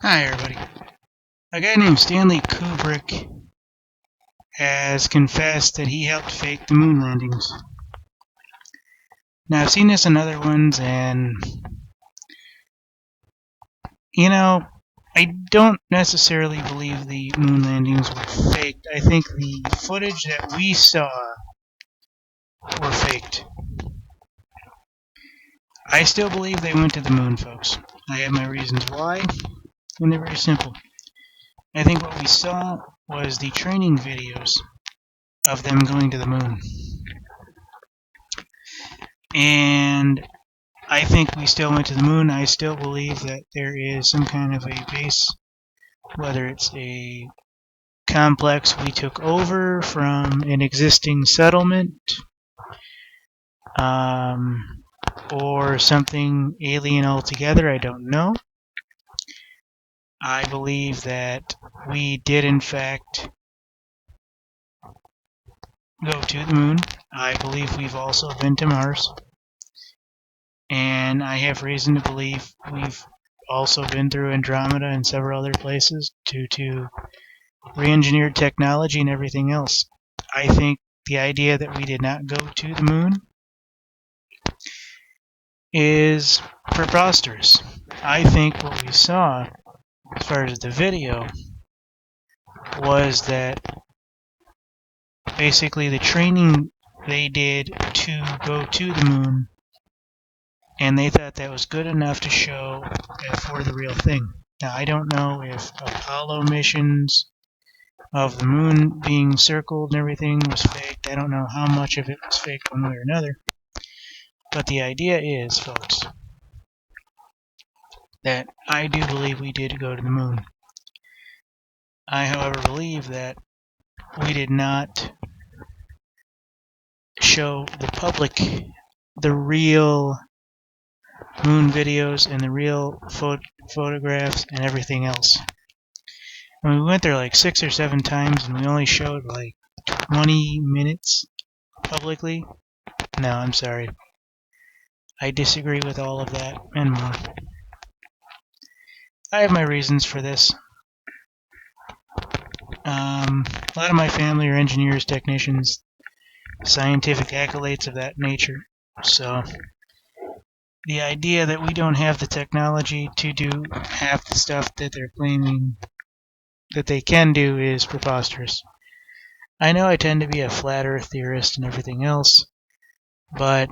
Hi, everybody. A guy named Stanley Kubrick has confessed that he helped fake the moon landings. Now, I've seen this in other ones, and, I don't necessarily believe the moon landings were faked. I think the footage that we saw were faked. I still believe they went to the moon, folks. I have my reasons why, and they're very simple. I think what we saw was the training videos of them going to the moon. And I think we still went to the moon. I still believe that there is some kind of a base, whether it's a complex we took over from an existing settlement, or something alien altogether. I don't know. I believe that we did, in fact, go to the moon. I believe we've also been to Mars. And I have reason to believe we've also been through Andromeda and several other places due to re-engineered technology and everything else. I think the idea that we did not go to the moon is preposterous. I think what we saw, as far as the video, was that basically the training they did to go to the moon, and they thought that was good enough to show for the real thing. Now, I don't know if Apollo missions of the moon being circled and everything was faked. I don't know how much of it was faked one way or another. But the idea is, folks, that I do believe we did go to the moon. I, however, believe that we did not show the public the real moon videos and the real photographs and everything else. And we went there like 6 or 7 times and we only showed like 20 minutes publicly. No, I'm sorry. I disagree with all of that and more. I have my reasons for this. A lot of my family are engineers, technicians, scientific accolades of that nature. So the idea that we don't have the technology to do half the stuff that they're claiming that they can do is preposterous. I know I tend to be a flat earth theorist and everything else, but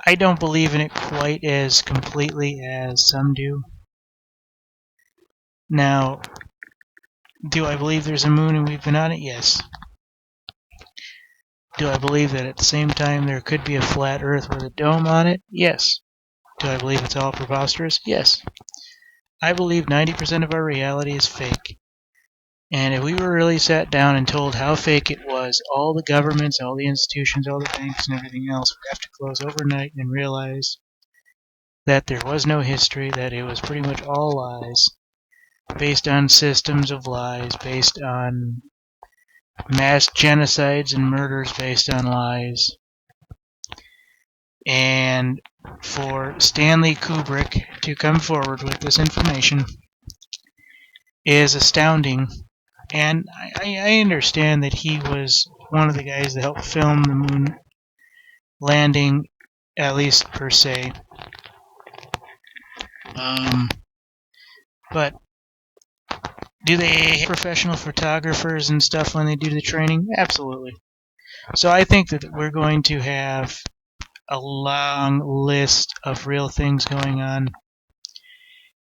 I don't believe in it quite as completely as some do. Now, do I believe there's a moon and we've been on it? Yes. Do I believe that at the same time there could be a flat earth with a dome on it? Yes. Do I believe it's all preposterous? Yes. I believe 90% of our reality is fake. And if we were really sat down and told how fake it was, all the governments, all the institutions, all the banks and everything else would have to close overnight and realize that there was no history, that it was pretty much all lies, based on systems of lies, based on mass genocides and murders based on lies. And for Stanley Kubrick to come forward with this information is astounding. And I understand that he was one of the guys that helped film the moon landing, at least per se. But do they have professional photographers and stuff when they do the training? Absolutely. So I think that we're going to have a long list of real things going on.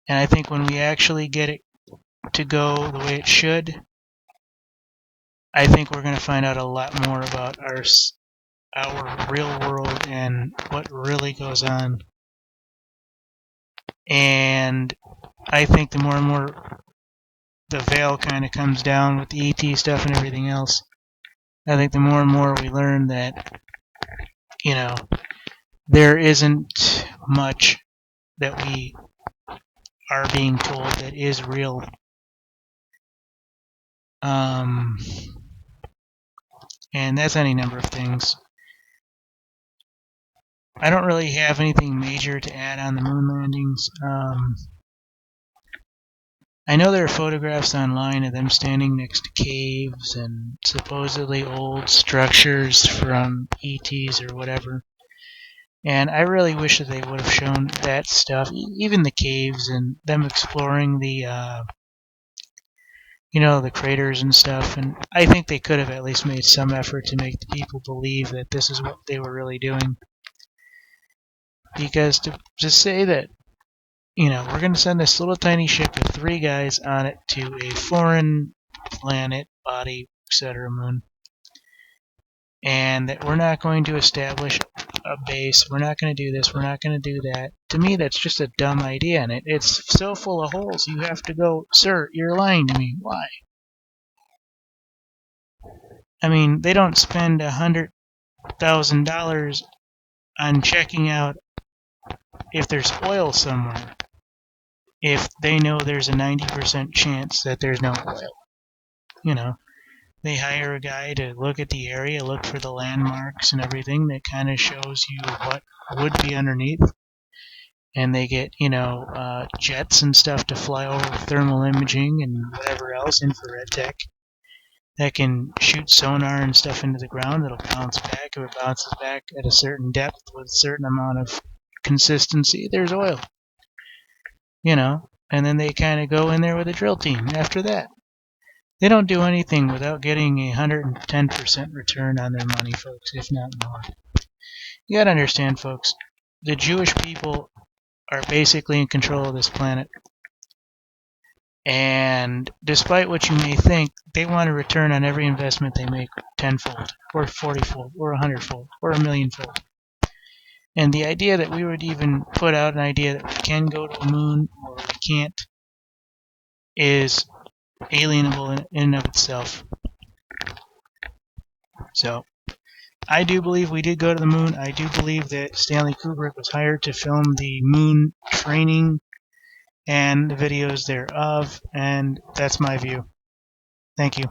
And I think when we actually get it to go the way it should, I think we're going to find out a lot more about our real world and what really goes on. And I think the more and more the veil kind of comes down with the ET stuff and everything else, I think the more and more we learn that, there isn't much that we are being told that is real. And that's any number of things. I don't really have anything major to add on the moon landings. I know there are photographs online of them standing next to caves and supposedly old structures from ETs or whatever. And I really wish that they would have shown that stuff, even the caves and them exploring the, the craters and stuff. And I think they could have at least made some effort to make the people believe that this is what they were really doing. Because to just say that, we're going to send this little tiny ship with 3 guys on it to a foreign planet, body, etc., moon, and that we're not going to establish a base, we're not going to do this, we're not going to do that. To me, that's just a dumb idea, and it's so full of holes. You have to go, sir, you're lying to me. Why? I mean, they don't spend $100,000 on checking out if there's oil somewhere if they know there's a 90% chance that there's no oil. They hire a guy to look at the area, look for the landmarks and everything that kind of shows you what would be underneath. And they get, jets and stuff to fly over thermal imaging and whatever else, infrared tech, that can shoot sonar and stuff into the ground that'll bounce back. If it bounces back at a certain depth with a certain amount of consistency, there's oil. And then they kind of go in there with a drill team after that. They don't do anything without getting a 110% return on their money, folks, if not more. You gotta understand, folks, the Jewish people are basically in control of this planet. And despite what you may think, they want a return on every investment they make tenfold, or 40-fold, or 100-fold, or a millionfold. And the idea that we would even put out an idea that we can go to the moon or we can't is alienable in and of itself. So, I do believe we did go to the moon. I do believe that Stanley Kubrick was hired to film the moon training and the videos thereof, and that's my view. Thank you.